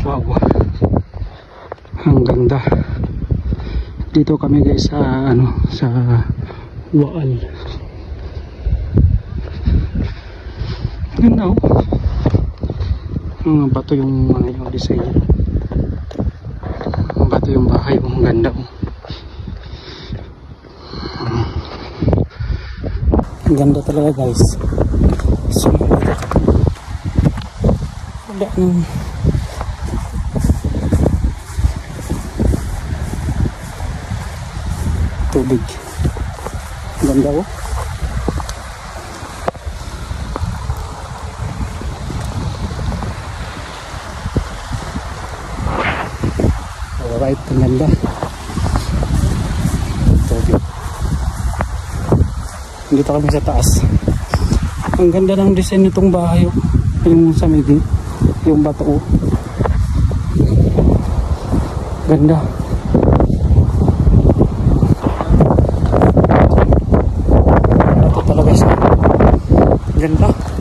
Wow, ang ganda. Dito kami guys sa sa Waal. Ganda oh. Ang bato yung yung design. Ang bato yung bahay, ang ganda oh. Ang ganda talaga guys. So, wala nang tubig. Ganda oh. Alright, ang ganda. Tubig. Dito kami sa taas. Ang ganda ng design nitong bahay oh. Yung sa midi, yung bato oh. Ganda. Ganda.